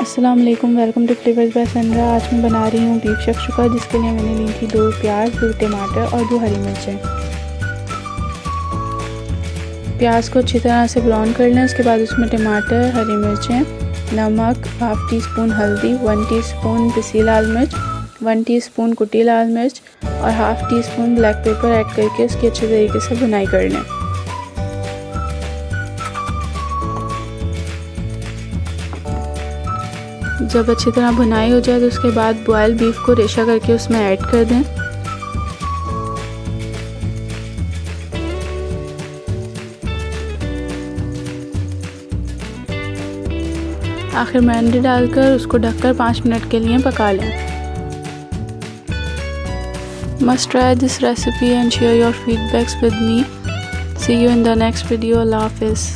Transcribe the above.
अस्सलाम वालेकुम, welcome to flavours bye संड्रा। आज मैं बना रही हूँ बीफ शक्शुका, जिसके लिए मैंने ली थी 2 प्याज, 2 टमाटर और 2 हरी मिर्चें। प्याज को अच्छी तरह से ब्राउन कर लें। उसके बाद उसमें टमाटर, हरी मिर्चें, नमक, हाफ़ टी स्पून हल्दी, 1 टीस्पून पिसी लाल मिर्च, 1 टीस्पून कुटी लाल मिर्च और half tea spoon black pepper add करके उसकी अच्छे तरीके से भुनाई कर लें। जब अच्छी तरह भुनाई हो जाए तो उसके बाद बॉयल बीफ को रेशा करके उसमें ऐड कर दें। आखिर में अंडे डालकर उसको ढककर 5 मिनट के लिए पका लें। Must try this recipe and share your feedbacks with me. See you in the next video. Allah Hafiz.